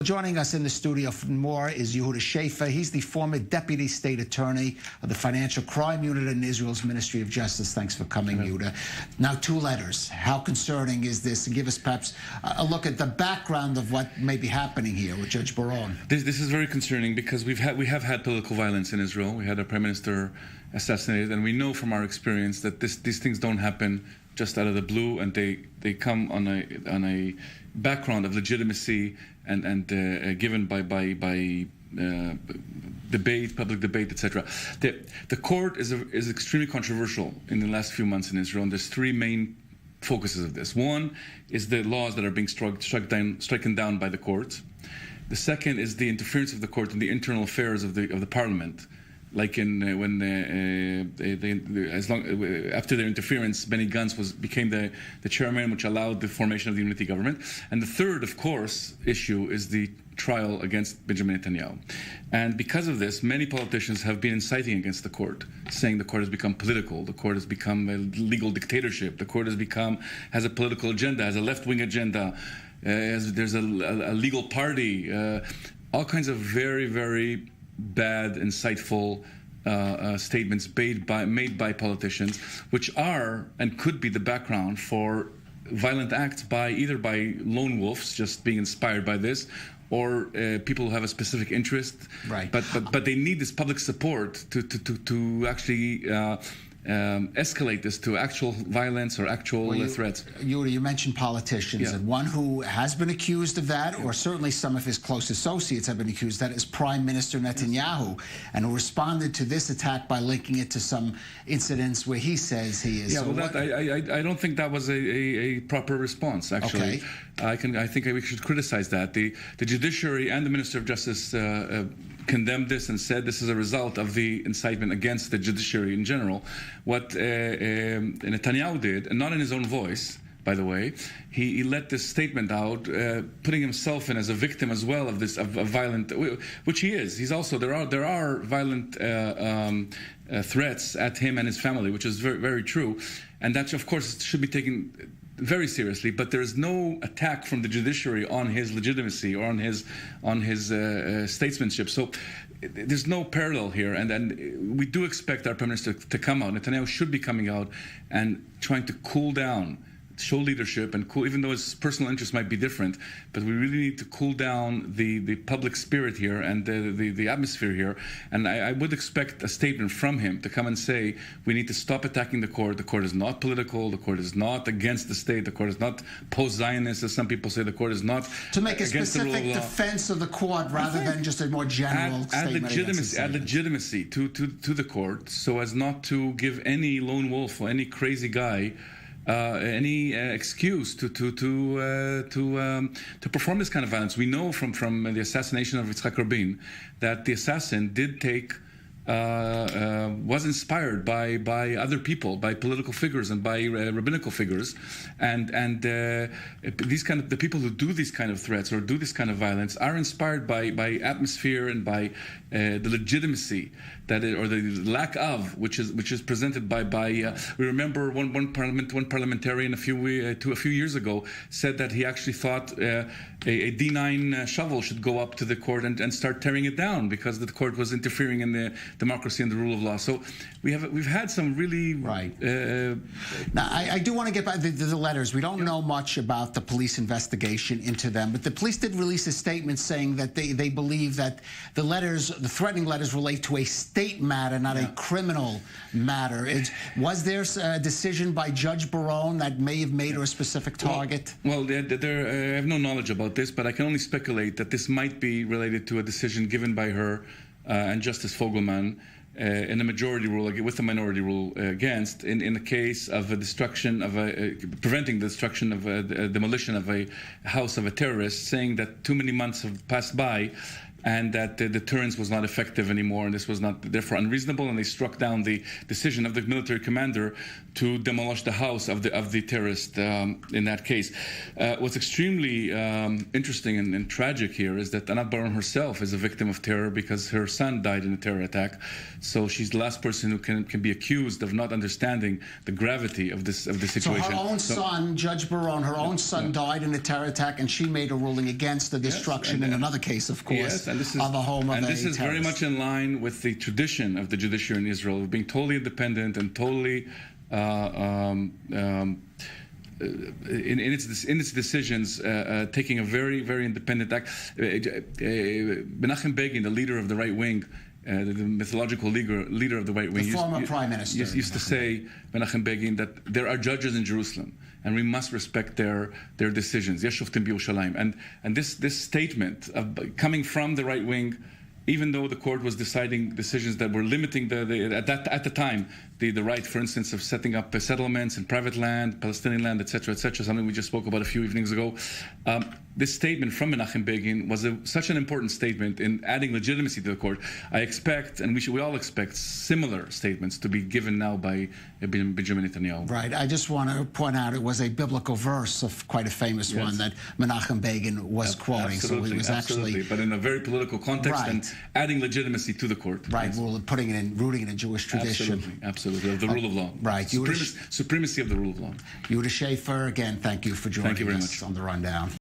Joining us in the studio for more is Yehuda Shaffer. He's the former Deputy State Attorney of the Financial Crime Unit in Israel's Ministry of Justice. Thanks for coming, Yehuda. Now, 2 letters. How concerning is this? And give us perhaps a look at the background of what may be happening here with Judge Baron. This is very concerning because we have had political violence in Israel. We had a prime minister assassinated, and we know from our experience that these things don't happen just out of the blue, and they come on a background of legitimacy and given by debate, public debate, etc. The court is extremely controversial in the last few months in Israel, and there's 3 main focuses of this. One is the laws that are being stricken down by the courts. The second is the interference of the court in the internal affairs of the parliament. Like after their interference, Benny Gantz became the chairman, which allowed the formation of the unity government. And the third, of course, issue is the trial against Benjamin Netanyahu. And because of this, many politicians have been inciting against the court, saying the court has become political, the court has become a legal dictatorship, the court has a political agenda, has a left-wing agenda, there's a legal party, all kinds of very, very bad, insightful statements made by politicians, which are and could be the background for violent acts either by lone wolves just being inspired by this, or people who have a specific interest. Right. But they need this public support to actually escalate this to actual violence or actual threats. You mentioned politicians, and one who has been accused of that, or certainly some of his close associates have been accused of that, is Prime Minister Netanyahu, and who responded to this attack by linking it to some incidents where he says he is. Yeah, well, I don't think that was a proper response, actually. Okay. I think we should criticize that. The judiciary and the Minister of Justice condemned this and said this is a result of the incitement against the judiciary in general. What Netanyahu did, and not in his own voice, by the way, he let this statement out, putting himself in as a victim as well of this of violent, which he is. He's also there are violent threats at him and his family, which is very, very true, and that of course should be taken very seriously. But there is no attack from the judiciary on his legitimacy or on his statesmanship. So there's no parallel here, and we do expect our Prime Minister to come out. Netanyahu should be coming out and trying to cool down, show leadership, and even though his personal interests might be different, but we really need to cool down the public spirit here and the atmosphere here. And I would expect a statement from him to come and say, we need to stop attacking the court is not political, the court is not against the state, the court is not post-Zionist, as some people say, the court is not to make a specific defense of the court rather than just a more general statement. Add legitimacy to the court, so as not to give any lone wolf or any crazy guy any excuse to perform this kind of violence. We know from the assassination of Yitzhak Rabin that the assassin did was inspired by other people, by political figures and by rabbinical figures, and the people who do these kind of threats or do this kind of violence are inspired by atmosphere and by the legitimacy or the lack of which is presented by we remember one parliamentarian a few years ago said that he actually thought a D9 shovel should go up to the court and start tearing it down because the court was interfering in the democracy and the rule of law. So we've had some really right. Now I do want to get back to the letters. We don't know much about the police investigation into them, but the police did release a statement saying that they believe that the threatening letters relate to a state matter, not a criminal matter. Was there a decision by Judge Baron that may have made her a specific target? Well, I have no knowledge about this, but I can only speculate that this might be related to a decision given by her and Justice Fogelman in a majority rule with a minority rule against in the case of a destruction of preventing the destruction of a demolition of a house of a terrorist, saying that too many months have passed by and that the deterrence was not effective anymore, and this was not therefore unreasonable, and they struck down the decision of the military commander to demolish the house of the terrorist in that case. What's extremely interesting and tragic here is that Anat Baron herself is a victim of terror because her son died in a terror attack. So she's the last person who can be accused of not understanding the gravity of this situation. So her own son, Judge Baron, her own son died in a terror attack, and she made a ruling against the destruction in another case, of course, of a home of a terrorist. And this is very much in line with the tradition of the judiciary in Israel, of being totally independent and totally in its decisions, taking a very, very independent act. Menachem Begin, the leader of the right wing, the mythological leader of the right wing, the former prime minister, used to say, Menachem Begin, that there are judges in Jerusalem, and we must respect their decisions. Yesh shoftim b'Yerushalayim. And this statement coming from the right wing, even though the court was deciding decisions that were limiting at the time the right, for instance, of setting up settlements in private land, Palestinian land, etc., something we just spoke about a few evenings ago. This statement from Menachem Begin was such an important statement in adding legitimacy to the court. I expect, and we all expect, similar statements to be given now by Benjamin Netanyahu. Right. I just want to point out it was a biblical verse, of quite a famous one, that Menachem Begin was quoting. Absolutely, so it was absolutely. But in a very political context, and adding legitimacy to the court. Right. Putting it in, rooting in a Jewish tradition. Absolutely. Of the rule of law. Right. Supremacy of the rule of law. Yehuda Shaffer, again, thank you for joining us on The Rundown.